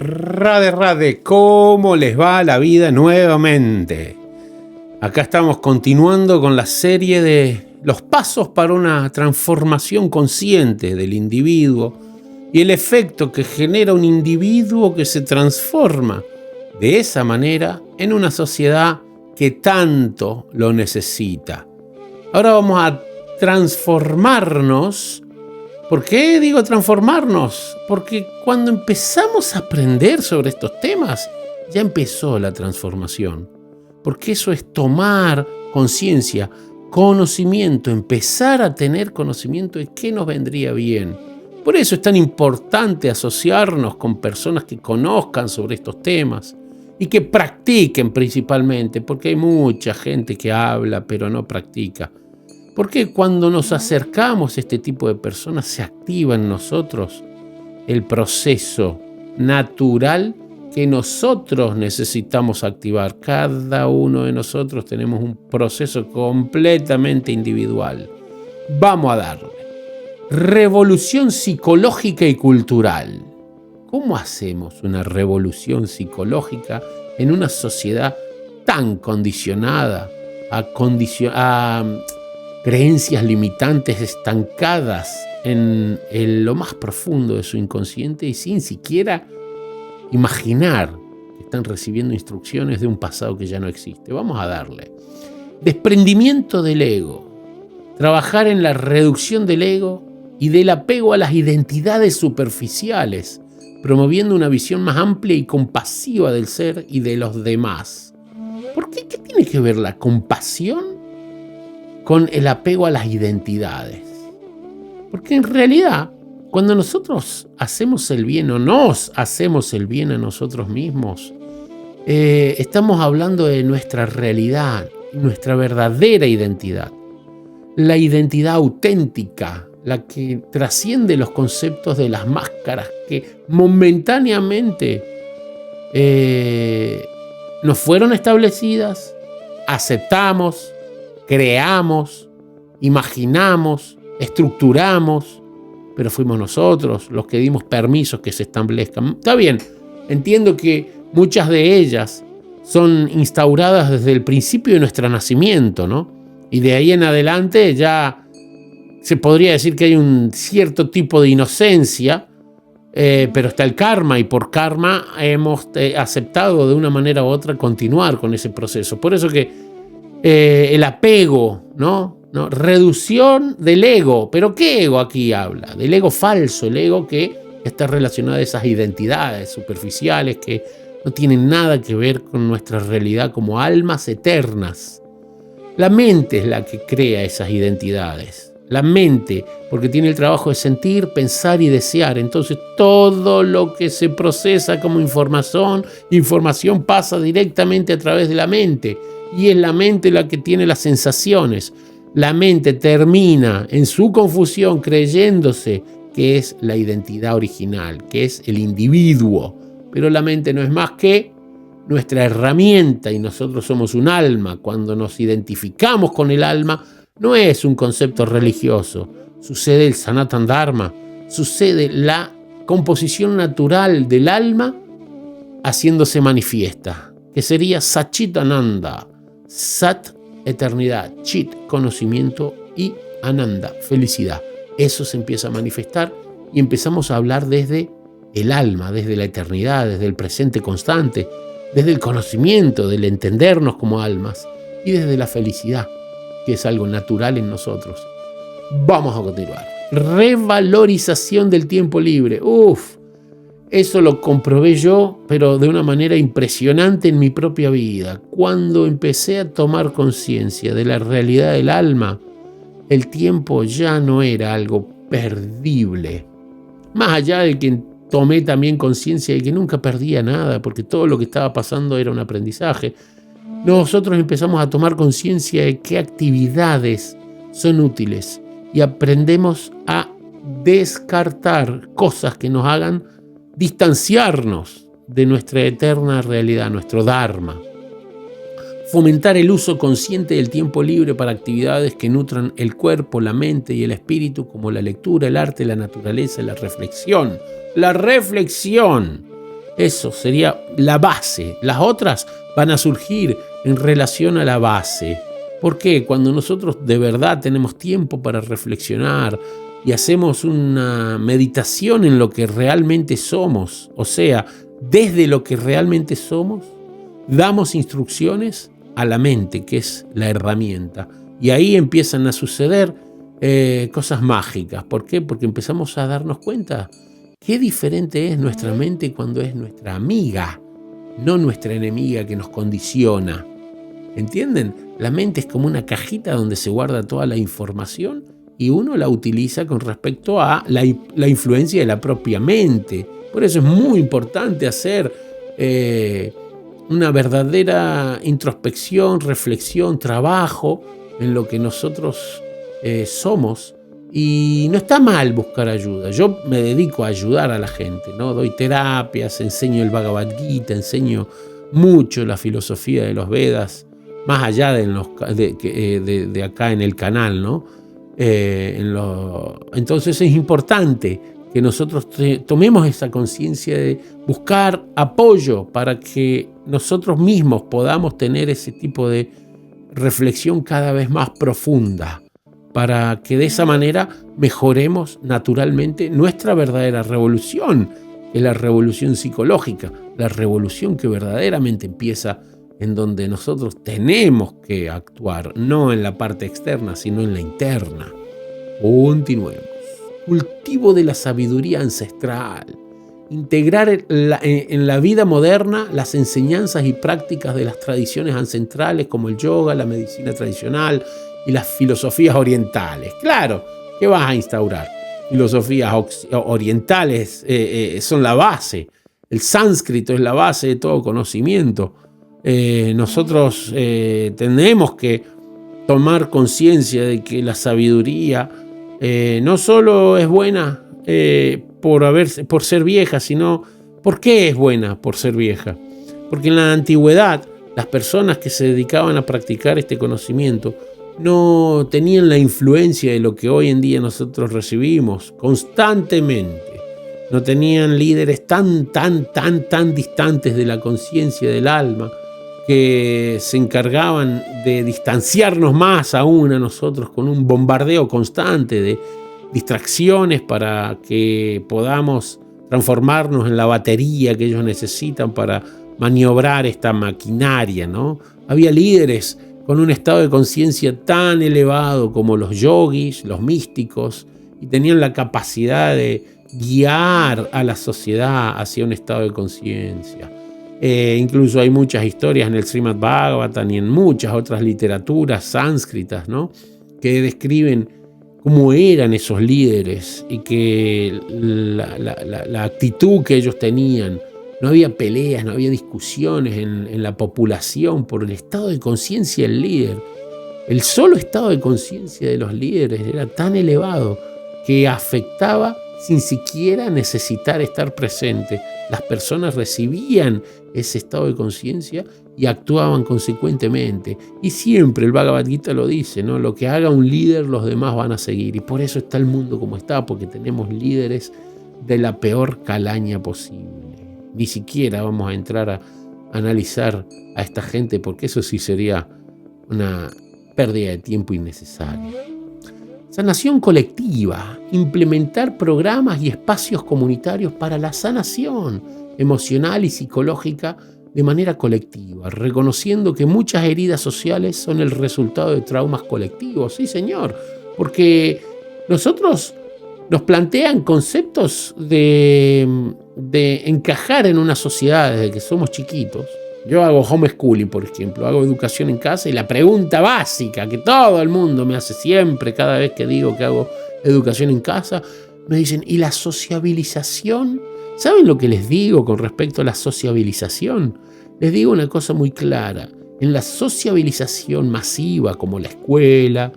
Rade, rade, ¿cómo les va la vida nuevamente? Acá estamos continuando con la serie de los pasos para una transformación consciente del individuo y el efecto que genera un individuo que se transforma de esa manera en una sociedad que tanto lo necesita. Ahora vamos a transformarnos. ¿Por qué digo transformarnos? Porque cuando empezamos a aprender sobre estos temas, ya empezó la transformación. Porque eso es tomar conciencia, conocimiento, empezar a tener conocimiento de qué nos vendría bien. Por eso es tan importante asociarnos con personas que conozcan sobre estos temas y que practiquen principalmente, porque hay mucha gente que habla pero no practica. Porque cuando nos acercamos a este tipo de personas se activa en nosotros el proceso natural que nosotros necesitamos activar. Cada uno de nosotros tenemos un proceso completamente individual. Vamos a darle. Revolución psicológica y cultural. ¿Cómo hacemos una revolución psicológica en una sociedad tan condicionada a creencias limitantes estancadas en lo más profundo de su inconsciente y sin siquiera imaginar que están recibiendo instrucciones de un pasado que ya no existe? Vamos a darle. Desprendimiento del ego. Trabajar en la reducción del ego y del apego a las identidades superficiales, promoviendo una visión más amplia y compasiva del ser y de los demás. ¿Por qué? ¿Qué tiene que ver la compasión con el apego a las identidades? Porque en realidad, cuando nosotros hacemos el bien o nos hacemos el bien a nosotros mismos, estamos hablando de nuestra realidad, nuestra verdadera identidad, la identidad auténtica, la que trasciende los conceptos de las máscaras que momentáneamente nos fueron establecidas, aceptamos, creamos, imaginamos, estructuramos, pero fuimos nosotros los que dimos permisos que se establezcan. Está bien, entiendo que muchas de ellas son instauradas desde el principio de nuestro nacimiento, ¿no? Y de ahí en adelante ya se podría decir que hay un cierto tipo de inocencia, pero está el karma, y por karma hemos aceptado de una manera u otra continuar con ese proceso. Por eso que el apego, ¿no? Reducción del ego. ¿Pero qué ego aquí habla? Del ego falso, el ego que está relacionado a esas identidades superficiales que no tienen nada que ver con nuestra realidad como almas eternas. La mente es la que crea esas identidades. La mente, porque tiene el trabajo de sentir, pensar y desear. Entonces todo lo que se procesa como información pasa directamente a través de la mente. Y es la mente la que tiene las sensaciones. La mente termina en su confusión creyéndose que es la identidad original, que es el individuo. Pero la mente no es más que nuestra herramienta y nosotros somos un alma. Cuando nos identificamos con el alma, no es un concepto religioso. Sucede el Sanatan Dharma, sucede la composición natural del alma haciéndose manifiesta, que sería Satchitananda. Sat, eternidad, Chit, conocimiento, y Ananda, felicidad. Eso se empieza a manifestar y empezamos a hablar desde el alma, desde la eternidad, desde el presente constante, desde el conocimiento, del entendernos como almas y desde la felicidad, que es algo natural en nosotros. Vamos a continuar. Revalorización del tiempo libre. Eso lo comprobé yo, pero de una manera impresionante en mi propia vida. Cuando empecé a tomar conciencia de la realidad del alma, el tiempo ya no era algo perdible. Más allá de que tomé también conciencia de que nunca perdía nada, porque todo lo que estaba pasando era un aprendizaje. Nosotros empezamos a tomar conciencia de qué actividades son útiles y aprendemos a descartar cosas que nos hagan distanciarnos de nuestra eterna realidad, nuestro Dharma. Fomentar el uso consciente del tiempo libre para actividades que nutran el cuerpo, la mente y el espíritu, como la lectura, el arte, la naturaleza, la reflexión. La reflexión. Eso sería la base. Las otras van a surgir en relación a la base. ¿Por qué? Cuando nosotros de verdad tenemos tiempo para reflexionar y hacemos una meditación en lo que realmente somos, o sea, desde lo que realmente somos, damos instrucciones a la mente, que es la herramienta. Y ahí empiezan a suceder cosas mágicas. ¿Por qué? Porque empezamos a darnos cuenta qué diferente es nuestra mente cuando es nuestra amiga, no nuestra enemiga que nos condiciona. ¿Entienden? La mente es como una cajita donde se guarda toda la información y uno la utiliza con respecto a la influencia de la propia mente. Por eso es muy importante hacer una verdadera introspección, reflexión, trabajo en lo que nosotros somos. Y no está mal buscar ayuda. Yo me dedico a ayudar a la gente, ¿no? Doy terapias, enseño el Bhagavad Gita, enseño mucho la filosofía de los Vedas, más allá de acá en el canal, ¿no? Entonces es importante que nosotros tomemos esa conciencia de buscar apoyo para que nosotros mismos podamos tener ese tipo de reflexión cada vez más profunda, para que de esa manera mejoremos naturalmente nuestra verdadera revolución, que es la revolución psicológica, la revolución que verdaderamente empieza en donde nosotros tenemos que actuar, no en la parte externa, sino en la interna. Continuemos. Cultivo de la sabiduría ancestral. Integrar en la vida moderna las enseñanzas y prácticas de las tradiciones ancestrales como el yoga, la medicina tradicional y las filosofías orientales. Claro, ¿qué vas a instaurar? Filosofías orientales son la base. El sánscrito es la base de todo conocimiento. Nosotros tenemos que tomar conciencia de que la sabiduría no solo es buena por ser vieja, sino ¿por qué es buena por ser vieja? Porque en la antigüedad las personas que se dedicaban a practicar este conocimiento no tenían la influencia de lo que hoy en día nosotros recibimos constantemente. No tenían líderes tan distantes de la conciencia del alma, que se encargaban de distanciarnos más aún a nosotros con un bombardeo constante de distracciones para que podamos transformarnos en la batería que ellos necesitan para maniobrar esta maquinaria, ¿no? Había líderes con un estado de conciencia tan elevado como los yogis, los místicos, y tenían la capacidad de guiar a la sociedad hacia un estado de conciencia. Incluso hay muchas historias en el Srimad Bhagavatam y en muchas otras literaturas sánscritas, ¿no?, que describen cómo eran esos líderes y que la actitud que ellos tenían. No había peleas, no había discusiones en la población por el estado de conciencia del líder. El solo estado de conciencia de los líderes era tan elevado que afectaba sin siquiera necesitar estar presente. Las personas recibían ese estado de conciencia y actuaban consecuentemente. Y siempre el Bhagavad Gita lo dice, ¿no? Lo que haga un líder, los demás van a seguir. Y por eso está el mundo como está, porque tenemos líderes de la peor calaña posible. Ni siquiera vamos a entrar a analizar a esta gente, porque eso sí sería una pérdida de tiempo innecesaria. Sanación colectiva, implementar programas y espacios comunitarios para la sanación emocional y psicológica de manera colectiva, reconociendo que muchas heridas sociales son el resultado de traumas colectivos. Sí, señor, porque nosotros nos plantean conceptos de encajar en una sociedad desde que somos chiquitos. Yo hago homeschooling, por ejemplo, hago educación en casa, y la pregunta básica que todo el mundo me hace siempre, cada vez que digo que hago educación en casa, me dicen, ¿y la sociabilización? ¿Saben lo que les digo con respecto a la sociabilización? Les digo una cosa muy clara. En la sociabilización masiva, como la escuela,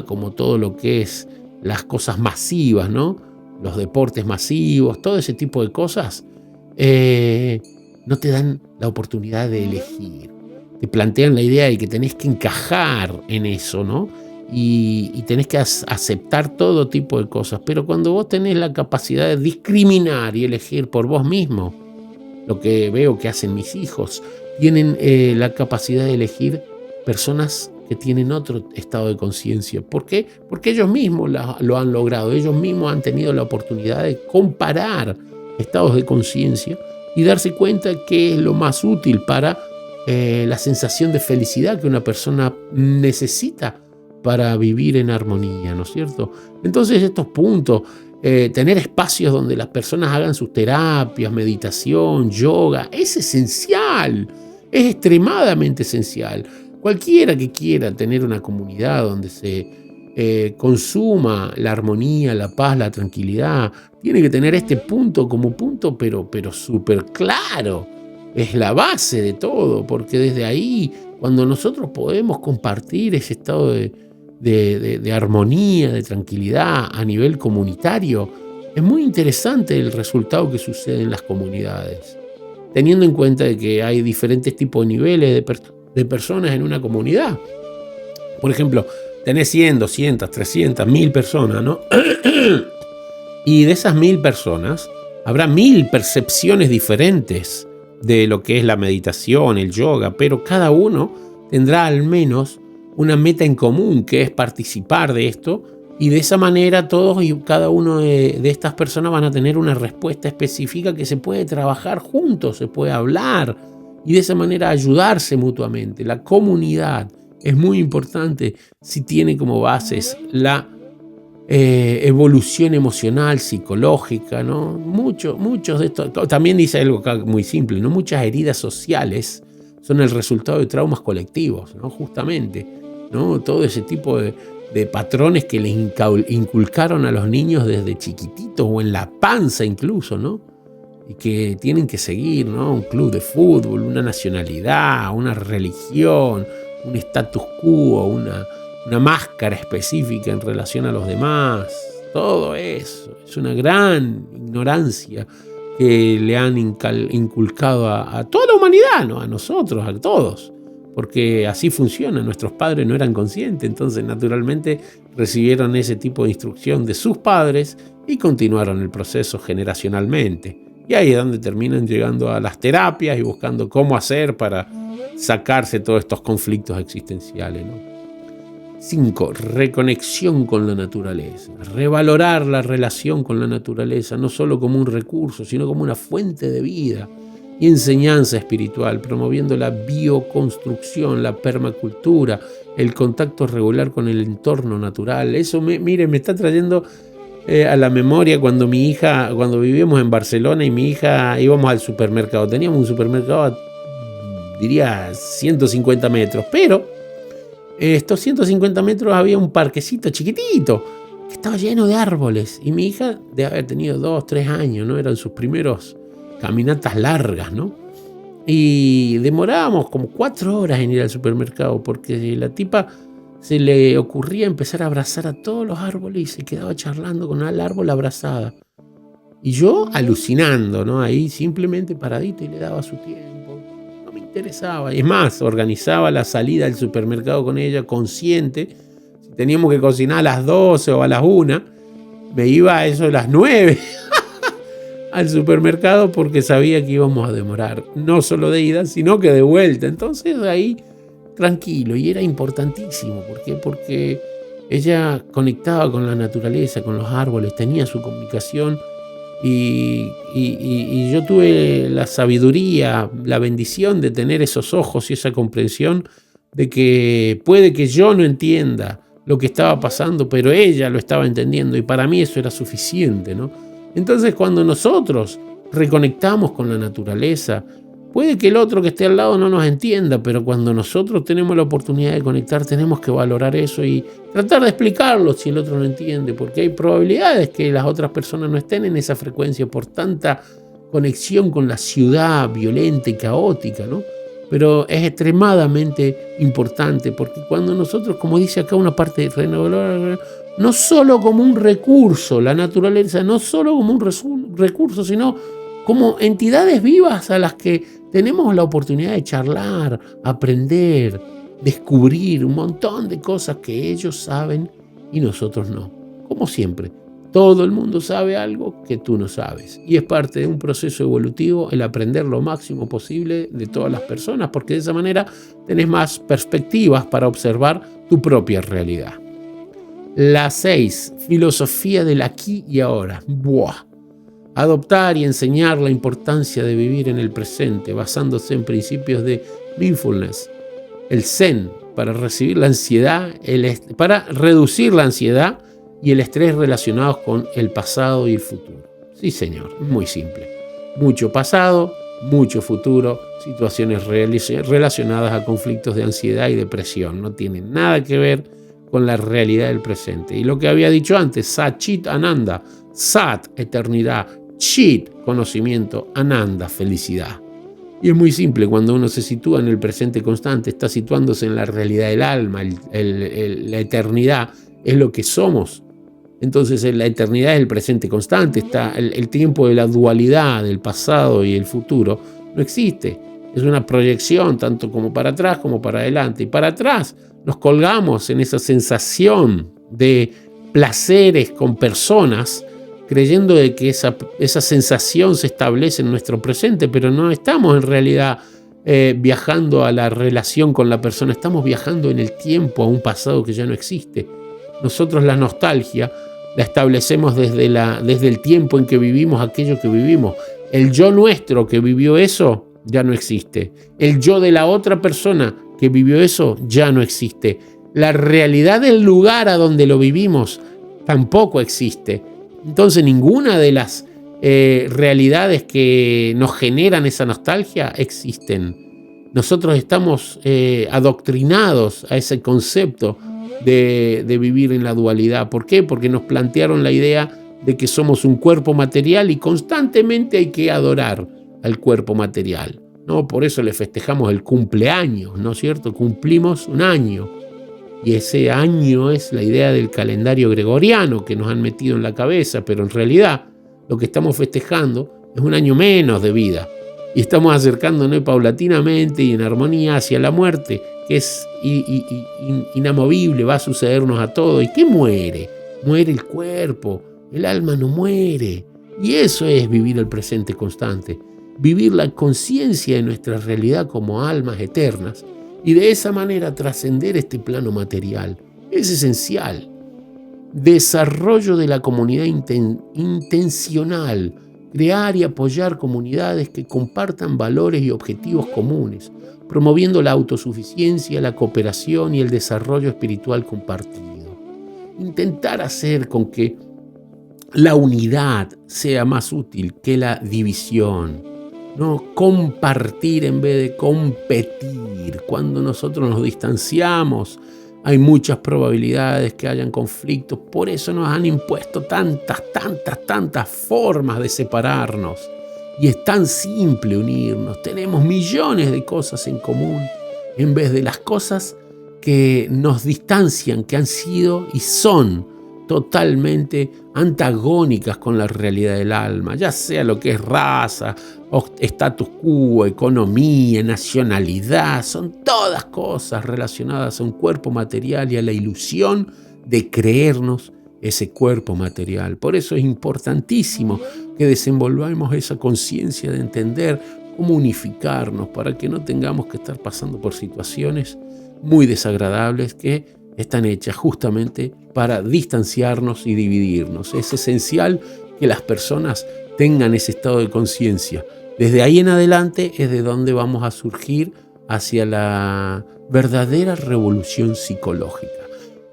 como todo lo que es las cosas masivas, ¿no?, los deportes masivos, todo ese tipo de cosas, no te dan la oportunidad de elegir. Te plantean la idea de que tenés que encajar en eso, ¿no? Y tenés que aceptar todo tipo de cosas. Pero cuando vos tenés la capacidad de discriminar y elegir por vos mismo, lo que veo que hacen mis hijos, tienen la capacidad de elegir personas que tienen otro estado de conciencia. ¿Por qué? Porque ellos mismos lo han logrado, ellos mismos han tenido la oportunidad de comparar estados de conciencia y darse cuenta qué es lo más útil para la sensación de felicidad que una persona necesita para vivir en armonía, ¿no es cierto? Entonces estos puntos, tener espacios donde las personas hagan sus terapias, meditación, yoga, es esencial, es extremadamente esencial. Cualquiera que quiera tener una comunidad donde se consuma la armonía, la paz, la tranquilidad, tiene que tener este punto como punto, pero súper claro. Es la base de todo, porque desde ahí, cuando nosotros podemos compartir ese estado de armonía, de tranquilidad a nivel comunitario, es muy interesante el resultado que sucede en las comunidades. Teniendo en cuenta de que hay diferentes tipos de niveles de personas en una comunidad. Por ejemplo, tenés 100, 200, 300, 1000 personas, ¿no? Y de esas 1000 personas, habrá 1000 percepciones diferentes de lo que es la meditación, el yoga, pero cada uno tendrá al menos una meta en común, que es participar de esto, y de esa manera todos y cada uno de estas personas van a tener una respuesta específica que se puede trabajar juntos, se puede hablar, y de esa manera ayudarse mutuamente. La comunidad es muy importante si tiene como bases la evolución emocional, psicológica, ¿no? Muchos de estos, también dice algo acá muy simple, ¿no? Muchas heridas sociales son el resultado de traumas colectivos, ¿no? Justamente, ¿no? Todo ese tipo de patrones que les inculcaron a los niños desde chiquititos o en la panza incluso, ¿no? Y que tienen que seguir, ¿no? Un club de fútbol, una nacionalidad, una religión, un status quo, una máscara específica en relación a los demás. Todo eso es una gran ignorancia que le han inculcado a toda la humanidad, ¿no? A nosotros, a todos, porque así funciona. Nuestros padres no eran conscientes, entonces naturalmente recibieron ese tipo de instrucción de sus padres y continuaron el proceso generacionalmente. Y ahí es donde terminan llegando a las terapias y buscando cómo hacer para sacarse todos estos conflictos existenciales, ¿no? 5. Reconexión con la naturaleza. Revalorar la relación con la naturaleza, no solo como un recurso, sino como una fuente de vida y enseñanza espiritual, promoviendo la bioconstrucción, la permacultura, el contacto regular con el entorno natural. Eso, miren, me está trayendo a la memoria cuando vivíamos en Barcelona y mi hija íbamos al supermercado. Teníamos un supermercado, diría 150 metros, pero estos 150 metros había un parquecito chiquitito que estaba lleno de árboles y mi hija debe haber tenido 2, 3 años, ¿no? Eran sus primeros caminatas largas, ¿no? Y demorábamos como 4 horas en ir al supermercado porque la tipa se le ocurría empezar a abrazar a todos los árboles y se quedaba charlando con el árbol abrazada. Y yo alucinando, ¿no? Ahí simplemente paradito y le daba su tiempo. Interesaba. Es más, organizaba la salida del supermercado con ella, consciente. Si teníamos que cocinar a las 12 o a las 1, me iba a eso de las 9 al supermercado porque sabía que íbamos a demorar, no solo de ida, sino que de vuelta. Entonces ahí tranquilo, y era importantísimo. ¿Por qué? Porque ella conectaba con la naturaleza, con los árboles, tenía su comunicación. Y yo tuve la sabiduría, la bendición de tener esos ojos y esa comprensión de que puede que yo no entienda lo que estaba pasando, pero ella lo estaba entendiendo y para mí eso era suficiente, ¿no? Entonces cuando nosotros reconectamos con la naturaleza, puede que el otro que esté al lado no nos entienda, pero cuando nosotros tenemos la oportunidad de conectar, tenemos que valorar eso y tratar de explicarlo si el otro no entiende, porque hay probabilidades que las otras personas no estén en esa frecuencia por tanta conexión con la ciudad violenta y caótica, ¿no? Pero es extremadamente importante, porque cuando nosotros, como dice acá una parte de no solo como un recurso, la naturaleza, no solo como un recurso, sino como entidades vivas a las que tenemos la oportunidad de charlar, aprender, descubrir un montón de cosas que ellos saben y nosotros no. Como siempre, Todo el mundo sabe algo que tú no sabes. Y es parte de un proceso evolutivo el aprender lo máximo posible de todas las personas, porque de esa manera tenés más perspectivas para observar tu propia realidad. La 6, filosofía del aquí y ahora. ¡Buah! Adoptar y enseñar la importancia de vivir en el presente, basándose en principios de mindfulness, el zen, para reducir la ansiedad y el estrés relacionados con el pasado y el futuro. Sí, señor, muy simple. Mucho pasado, mucho futuro, situaciones relacionadas a conflictos de ansiedad y depresión. No tienen nada que ver con la realidad del presente. Y lo que había dicho antes, Sat Chit Ananda, Sat, eternidad, Chit, conocimiento, Ananda, felicidad. Y es muy simple, cuando uno se sitúa en el presente constante, está situándose en la realidad del alma, la eternidad es lo que somos. Entonces la eternidad es el presente constante, está el tiempo de la dualidad del pasado y el futuro no existe. Es una proyección tanto como para atrás como para adelante. Y para atrás nos colgamos en esa sensación de placeres con personas, creyendo de que esa sensación se establece en nuestro presente, pero no estamos en realidad viajando a la relación con la persona, estamos viajando en el tiempo a un pasado que ya no existe. Nosotros la nostalgia la establecemos desde el tiempo en que vivimos aquello que vivimos. El yo nuestro que vivió eso ya no existe. El yo de la otra persona que vivió eso ya no existe. La realidad del lugar a donde lo vivimos tampoco existe. Entonces ninguna de las realidades que nos generan esa nostalgia existen. Nosotros estamos adoctrinados a ese concepto de vivir en la dualidad. ¿Por qué? Porque nos plantearon la idea de que somos un cuerpo material y constantemente hay que adorar al cuerpo material, ¿no? Por eso le festejamos el cumpleaños, ¿no es cierto? Cumplimos un año. Y ese año es la idea del calendario gregoriano que nos han metido en la cabeza, pero en realidad lo que estamos festejando es un año menos de vida. Y estamos acercándonos paulatinamente y en armonía hacia la muerte, que es inamovible, va a sucedernos a todos. ¿Y qué muere? Muere el cuerpo, el alma no muere. Y eso es vivir el presente constante, vivir la conciencia de nuestra realidad como almas eternas y de esa manera trascender este plano material. Es esencial. Desarrollo de la comunidad intencional, crear y apoyar comunidades que compartan valores y objetivos comunes, promoviendo la autosuficiencia, la cooperación y el desarrollo espiritual compartido. Intentar hacer con que la unidad sea más útil que la división, ¿no? Compartir en vez de competir. Cuando nosotros nos distanciamos, hay muchas probabilidades que hayan conflictos. Por eso nos han impuesto tantas formas de separarnos. Y es tan simple unirnos. Tenemos millones de cosas en común en vez de las cosas que nos distancian, que han sido y son totalmente antagónicas con la realidad del alma, ya sea lo que es raza, status quo, economía, nacionalidad, son todas cosas relacionadas a un cuerpo material y a la ilusión de creernos ese cuerpo material. Por eso es importantísimo que desenvolvamos esa conciencia de entender cómo unificarnos para que no tengamos que estar pasando por situaciones muy desagradables que están hechas justamente para distanciarnos y dividirnos. Es esencial que las personas tengan ese estado de conciencia. Desde ahí en adelante es de donde vamos a surgir hacia la verdadera revolución psicológica.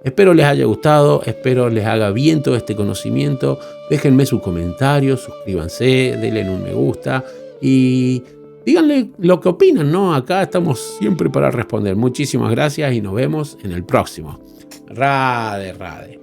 Espero les haya gustado, espero les haga bien todo este conocimiento. Déjenme sus comentarios, suscríbanse, denle un me gusta y díganle lo que opinan, ¿no? Acá estamos siempre para responder. Muchísimas gracias y nos vemos en el próximo. Radhe, radhe.